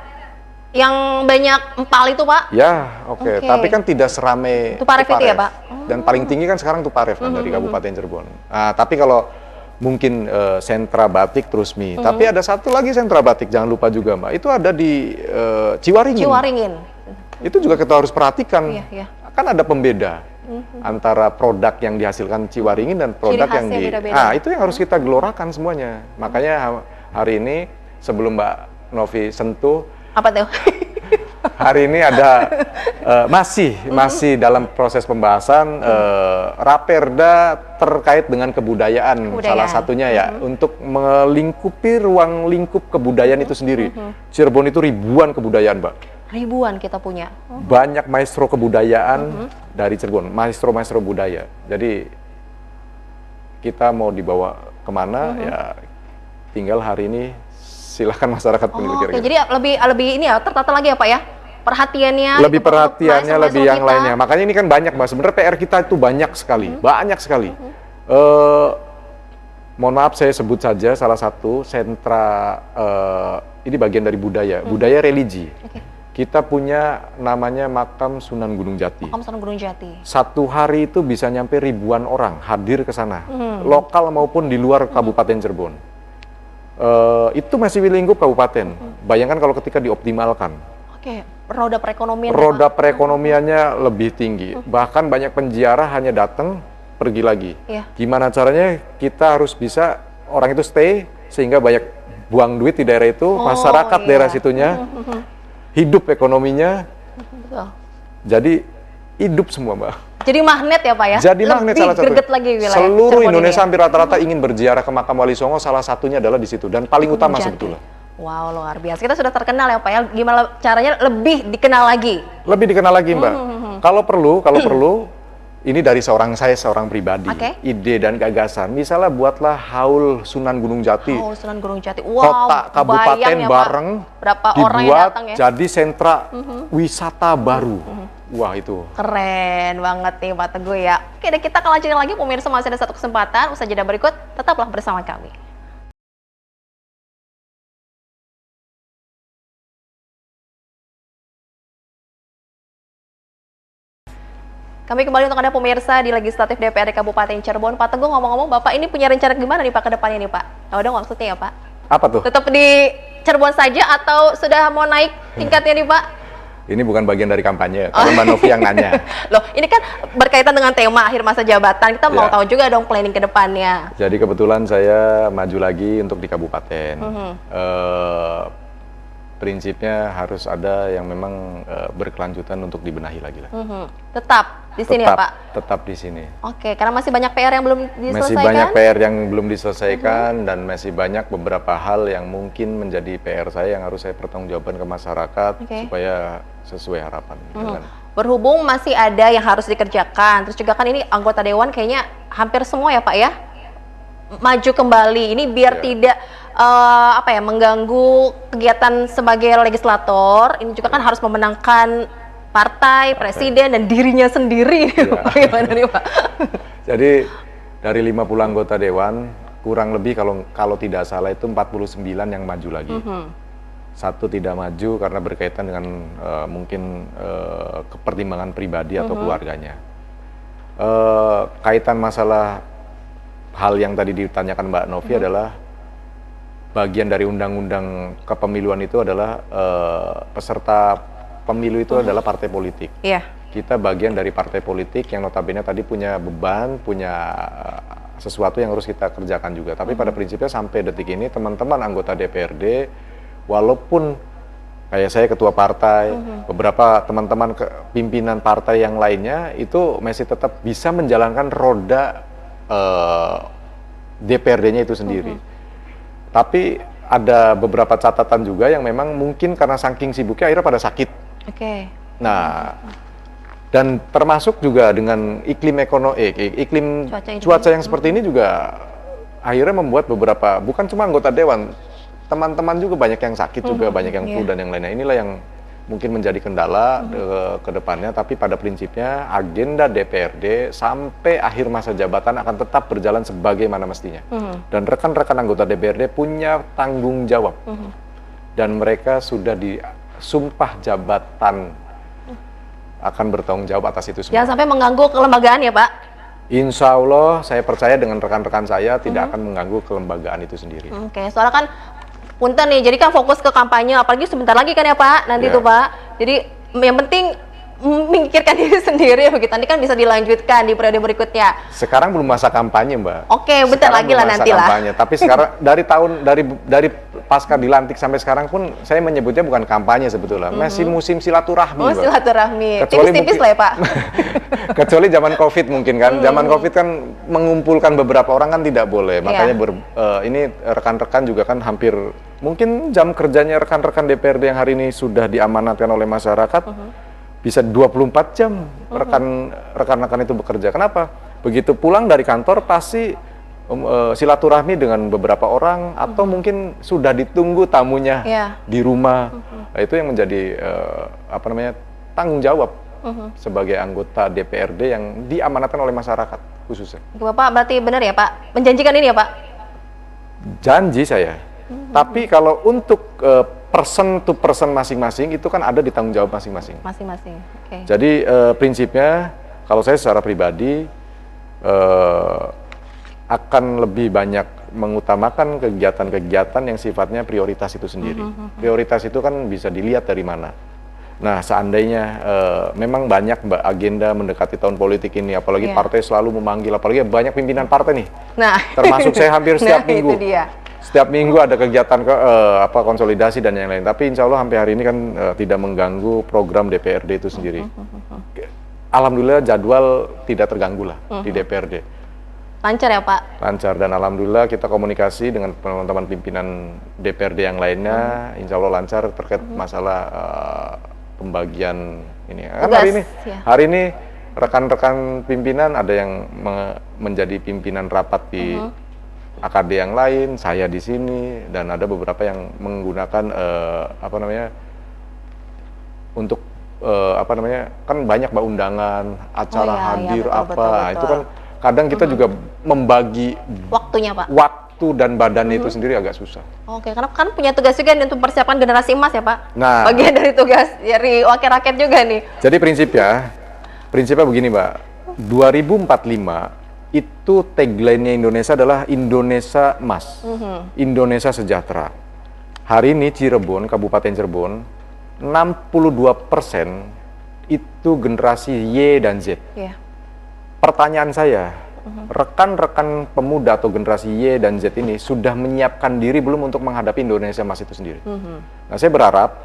yang banyak empal itu, Pak? Ya, oke. Tapi kan tidak seramai Tuparev itu ya, Pak? Dan paling tinggi kan sekarang Tuparev kan dari Kabupaten Cirebon. Nah, tapi kalau mungkin sentra batik Trusmi. Tapi ada satu lagi sentra batik, jangan lupa juga, Mbak. Itu ada di Ciwaringin. Itu juga kita harus perhatikan. Iya. Kan ada pembeda antara produk yang dihasilkan Ciwaringin dan produk yang di... Nah, itu yang harus kita gelorakan semuanya. Makanya hari ini sebelum Mbak Novi sentuh... Apa tuh? Hari ini ada masih dalam proses pembahasan raperda terkait dengan kebudayaan. Salah satunya ya untuk melingkupi ruang lingkup kebudayaan itu sendiri. Cirebon itu ribuan kebudayaan, Mbak. Ribuan kita punya. Banyak maestro kebudayaan dari Cirebon, maestro-maestro budaya. Jadi kita mau dibawa kemana ya tinggal hari ini silahkan masyarakat menilai. Oke, jadi lebih ini ya tertata lagi ya Pak ya? Perhatiannya, Lebih gitu, perhatiannya, maestro-maestro lebih yang kita. lainnya. Makanya ini kan banyak Mbak. Sebenarnya PR kita itu banyak sekali, banyak sekali. Mohon maaf saya sebut saja salah satu sentra, ini bagian dari budaya, budaya religi. Oke. Kita punya namanya Makam Sunan Gunung Jati. Makam Sunan Gunung Jati. Satu hari itu bisa nyampe ribuan orang hadir ke sana, lokal maupun di luar Kabupaten Cirebon. Itu masih lingkup kabupaten. Bayangkan kalau ketika dioptimalkan. Oke, roda perekonomian. Roda perekonomiannya lebih tinggi. Bahkan banyak penjara hanya datang, pergi lagi. Iya. Gimana caranya kita harus bisa orang itu stay sehingga banyak buang duit di daerah itu, masyarakat iya. daerah situnya hidup ekonominya, Betul. jadi hidup semua Mbak. Jadi magnet ya Pak ya? Jadi magnet Lebih salah satu. greget lagi wilayah Seluruh Cirebon Indonesia ini ya? hampir rata-rata ingin berziarah ke makam Wali Songo, salah satunya adalah di situ dan paling utama Jati. sebetulnya. Wow, luar biasa. Kita sudah terkenal ya Pak ya. Gimana caranya lebih dikenal lagi? Lebih dikenal lagi Mbak. Kalau perlu, ini dari seorang pribadi, Oke. ide dan gagasan. Misalnya buatlah haul Sunan Gunung Jati, Oh, Sunan Gunung Jati. Wow, kota kabupaten bayang ya, Pak. bareng, Berapa orang yang dibuat datang ya? jadi sentra wisata baru. Wah itu. Keren banget nih Pak Teguh ya. Oke, dan kita akan lanjutin lagi pemirsa, masih ada satu kesempatan. Usai jeda berikut, tetaplah bersama kami. Kami kembali untuk Anda pemirsa di Legislatif DPRD Kabupaten Cirebon. Pak Teguh, ngomong-ngomong, Bapak ini punya rencana gimana nih Pak ke depannya nih Pak? Tahu dong maksudnya ya Pak? Apa tuh? Tetap di Cirebon saja atau sudah mau naik tingkatnya nih Pak? Ini bukan bagian dari kampanye, karena Mbak Novi yang nanya. Loh, ini kan berkaitan dengan tema akhir masa jabatan. Kita mau Ya. tahu juga dong planning ke depannya. Jadi kebetulan saya maju lagi untuk di kabupaten. Prinsipnya harus ada yang memang berkelanjutan untuk dibenahi lagi lah. Tetap di sini ya Pak? Tetap di sini. Oke, karena masih banyak PR yang belum diselesaikan. Masih banyak PR yang belum diselesaikan dan masih banyak beberapa hal yang mungkin menjadi PR saya yang harus saya pertanggungjawabkan ke masyarakat Oke. supaya sesuai harapan. Gitu kan. Berhubung masih ada yang harus dikerjakan, terus juga kan ini anggota dewan kayaknya hampir semua ya Pak ya maju kembali. Ini biar Ya. tidak mengganggu kegiatan sebagai legislator. Ini juga kan harus memenangkan partai, presiden dan dirinya sendiri. Ya. Bagaimana nih Pak? Jadi dari 50 anggota dewan kurang lebih kalau tidak salah itu 49 yang maju lagi. Satu tidak maju karena berkaitan dengan mungkin kepertimbangan pribadi atau keluarganya. Kaitan masalah hal yang tadi ditanyakan Mbak Novi adalah bagian dari undang-undang kepemiluan itu adalah peserta pemilu itu adalah partai politik. Iya. Kita bagian dari partai politik yang notabene tadi punya beban, punya sesuatu yang harus kita kerjakan juga. Tapi pada prinsipnya sampai detik ini teman-teman anggota DPRD, walaupun kayak saya ketua partai, beberapa teman-teman pimpinan partai yang lainnya itu masih tetap bisa menjalankan roda DPRD-nya itu sendiri. Tapi ada beberapa catatan juga yang memang mungkin karena saking sibuknya akhirnya pada sakit. Oke. Nah, dan termasuk juga dengan iklim iklim cuaca yang seperti ini juga akhirnya membuat beberapa, bukan cuma anggota dewan, teman-teman juga banyak yang sakit juga, banyak yang flu dan yang lainnya. Inilah yang mungkin menjadi kendala ke depannya, tapi pada prinsipnya agenda DPRD sampai akhir masa jabatan akan tetap berjalan sebagaimana mestinya. Dan rekan-rekan anggota DPRD punya tanggung jawab. Dan mereka sudah disumpah jabatan akan bertanggung jawab atas itu semua. Jangan sampai mengganggu kelembagaan ya Pak? Insya Allah saya percaya dengan rekan-rekan saya tidak akan mengganggu kelembagaan itu sendiri. Oke, soalnya kan punten nih, jadi kan fokus ke kampanye, apalagi sebentar lagi kan ya Pak, nanti Ya. tuh Pak. Jadi yang penting memikirkan diri sendiri begitu. Nanti kan bisa dilanjutkan di periode berikutnya. Sekarang belum masa kampanye, Mbak. Oke, bentar Sekarang lagi belum lah masa nanti lah. kampanye. Tapi sekarang dari pasca dilantik sampai sekarang pun saya menyebutnya bukan kampanye sebetulnya, masih musim silaturahmi. Oh, Mbak. silaturahmi. Kecuali Tipis-tipis mungkin- lah ya, Pak. Kecuali zaman COVID mungkin kan. Zaman COVID kan mengumpulkan beberapa orang kan tidak boleh. Makanya ini rekan-rekan juga kan hampir mungkin jam kerjanya rekan-rekan DPRD yang hari ini sudah diamanatkan oleh masyarakat bisa 24 jam rekan-rekan itu bekerja. Kenapa? Begitu pulang dari kantor pasti silaturahmi dengan beberapa orang atau mungkin sudah ditunggu tamunya di rumah. Nah, itu yang menjadi tanggung jawab sebagai anggota DPRD yang diamanatkan oleh masyarakat khususnya. Bapak berarti benar ya, Pak? Menjanjikan ini ya, Pak? Janji saya. Tapi kalau untuk person to person masing-masing itu kan ada di tanggung jawab masing-masing. Masing-masing. Oke. Jadi prinsipnya kalau saya secara pribadi akan lebih banyak mengutamakan kegiatan-kegiatan yang sifatnya prioritas itu sendiri. Prioritas itu kan bisa dilihat dari mana. Nah, seandainya memang banyak agenda mendekati tahun politik ini, apalagi partai selalu memanggil, apalagi banyak pimpinan partai nih. Nah, termasuk saya hampir setiap minggu. Itu dia. Setiap minggu ada kegiatan konsolidasi dan yang lain. Tapi insya Allah sampai hari ini kan tidak mengganggu program DPRD itu sendiri. Alhamdulillah jadwal tidak terganggu lah di DPRD. Lancar ya, Pak? Lancar, dan alhamdulillah kita komunikasi dengan teman-teman pimpinan DPRD yang lainnya, insya Allah lancar terkait masalah pembagian ini. Tugas, hari ini rekan-rekan pimpinan ada yang menjadi pimpinan rapat di AKD yang lain, saya di sini, dan ada beberapa yang menggunakan untuk kan banyak undangan, acara hadir betul. Itu kan kadang kita juga membagi waktunya, Pak. Waktu dan badannya itu sendiri agak susah. Oke, karena kan punya tugas juga nih untuk persiapan generasi emas ya, Pak. Nah, bagian dari tugas dari wakil rakyat juga nih. Jadi prinsipnya begini, Mbak. 2045 itu tagline-nya Indonesia adalah Indonesia Emas, Indonesia Sejahtera. Hari ini Cirebon, Kabupaten Cirebon, 62% itu generasi Y dan Z. Pertanyaan saya, rekan-rekan pemuda atau generasi Y dan Z ini sudah menyiapkan diri belum untuk menghadapi Indonesia Emas itu sendiri? Nah, saya berharap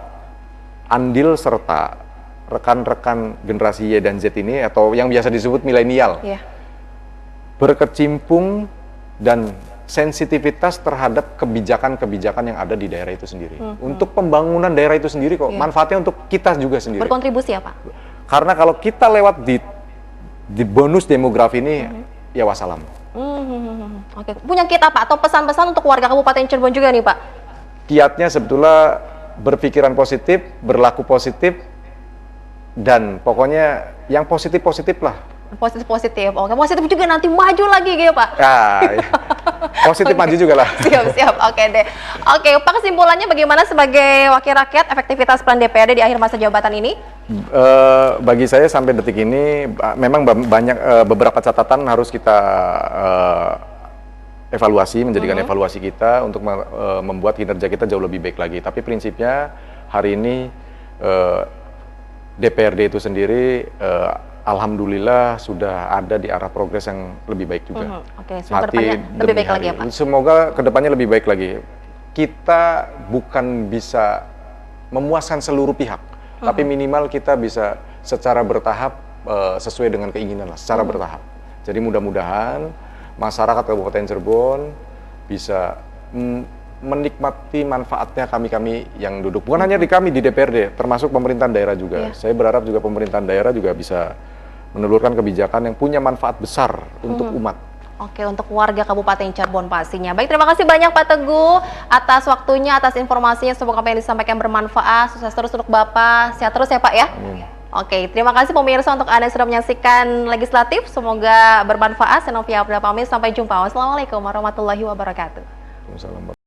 andil serta rekan-rekan generasi Y dan Z ini atau yang biasa disebut milenial berkecimpung dan sensitivitas terhadap kebijakan-kebijakan yang ada di daerah itu sendiri. Untuk pembangunan daerah itu sendiri kok, manfaatnya untuk kita juga sendiri. Berkontribusi ya, Pak? Karena kalau kita lewat di bonus demografi ini, ya wassalam. Oke, punya kiat apa atau pesan-pesan untuk warga Kabupaten Cirebon juga nih, Pak? Kiatnya sebetulnya berpikiran positif, berlaku positif, dan pokoknya yang positif-positif lah. Positif. Oke, positif juga nanti maju lagi gitu, Pak. Ya, positif maju juga lah. Siap. Oke deh. Oke, Pak, kesimpulannya bagaimana sebagai wakil rakyat efektivitas peran DPRD di akhir masa jabatan ini? Bagi saya sampai detik ini memang banyak beberapa catatan harus kita evaluasi, menjadikan evaluasi kita untuk membuat kinerja kita jauh lebih baik lagi. Tapi prinsipnya hari ini DPRD itu sendiri alhamdulillah sudah ada di arah progres yang lebih baik juga. Oke, semoga kedepannya lebih baik lagi ya, Pak. Semoga kedepannya lebih baik lagi. Kita bukan bisa memuaskan seluruh pihak, tapi minimal kita bisa secara bertahap sesuai dengan keinginan lah, secara bertahap. Jadi mudah-mudahan masyarakat Kabupaten Cirebon bisa menikmati manfaatnya kami yang duduk. Bukan hanya di kami di DPRD, termasuk pemerintahan daerah juga. Saya berharap juga pemerintahan daerah juga bisa menelurkan kebijakan yang punya manfaat besar untuk umat. Oke, untuk warga Kabupaten Cirebon pastinya. Baik, terima kasih banyak Pak Teguh atas waktunya, atas informasinya. Semoga apa yang disampaikan bermanfaat. Sukses terus untuk Bapak. Sehat terus ya, Pak ya. Oke, terima kasih pemirsa untuk Anda yang sudah menyaksikan Legislatif. Semoga bermanfaat. Saya Novia Abdullah pamit. Sampai jumpa. Wassalamualaikum warahmatullahi wabarakatuh. Waalaikumsalam.